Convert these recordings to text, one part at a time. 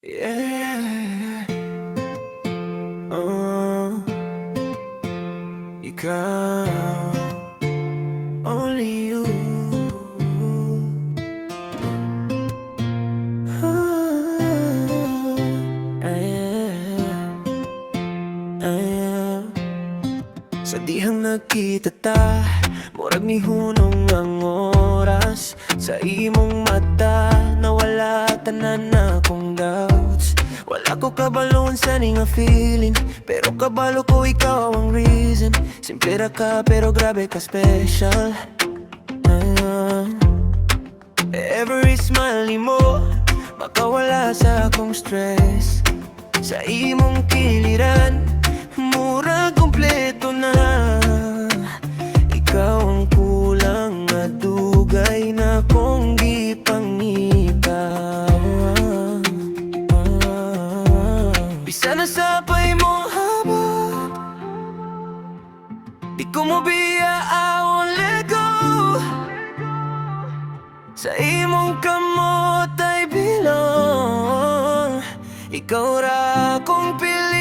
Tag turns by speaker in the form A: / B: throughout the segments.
A: Yeah. Oh, ikaw, only you. Sa dihang nagkita ta, murag ni hunong ang oras. Sa imong mata, nawala tanan na akong doubts. Wala ko kabalon sa nga feeling, pero kabalo ko ikaw ang reason. Simple ra ka pero grabe ka special. Every smile ni mo, makawala sa akong stress. Sa imong kiliran, murag kumpleto na. Ikaw ang kulang na dugay na kong gipangita. Bisa na sapay mo habot, di ko mo biya, I won't let go. Sa imong kamot ay bilong, ikaw ra kong piliyo.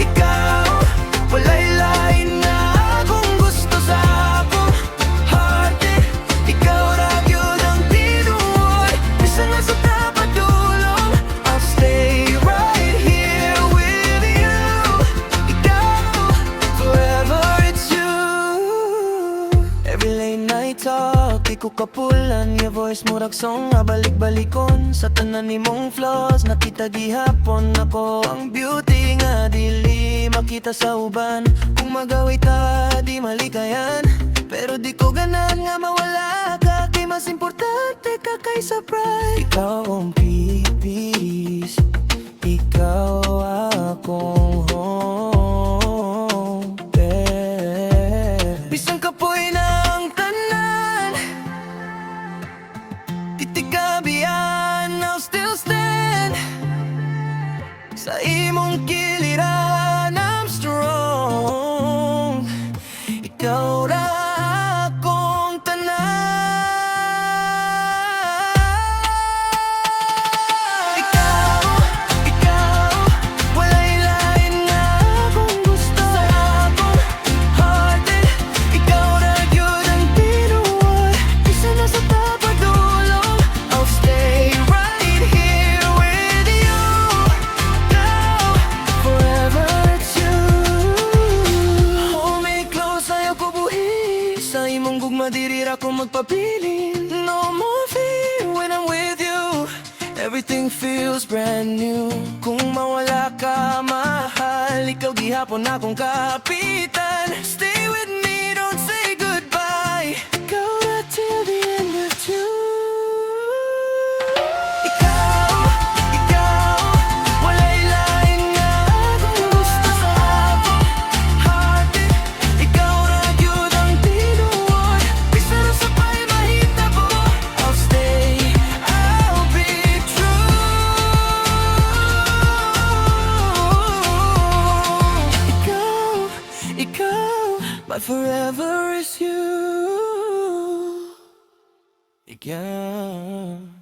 A: Ikaw, walay lain na akong gusto sa akong heart. Ikaw ra gyud ang tinuod, bisan nga sa tapadulong, I'll stay right here with you. Ikaw, forever it's you. Every late night talk, di ko kapulan. Your voice murag song nga balik-balikon. Sa tanan nimong flaws, nakita gihapon ako ang beauty nga dili makita sa uban. Kung magaway ta, di malikayan, pero di ko ganan nga mawala ka. Kay mas importante ka kaysa pride. Ikaw ang peace, ikaw akong home. Bisan kapoy ng tanan, titigabian, I'll still stand. Sa imong kiliran, I'm strong. Ikaw ra akong tanan. Ikaw, walay lain nga akong gusto sa akong heart. Ikaw ra gyud ang tinuod, bisan na sa tapadulong, I'll stay right here with you. Now, forever it's you. Hold me close, ayaw ko buhi. Sa imong gugma diri ra ko magpabilin. No more fear when I'm with you, everything feels brand new. Kung mawala ka, mahal, ikaw gihapon akong kapitan. Stay with me, don't say goodbye. Ikaw na till the end of June. Ikaw, walay lain nga akong gusto sa akong heart. Ikaw ra gyud ang tinuod, bisan na sapay mahitabo, I'll stay, I'll be true. Ikaw, my forever is you. Ikaw.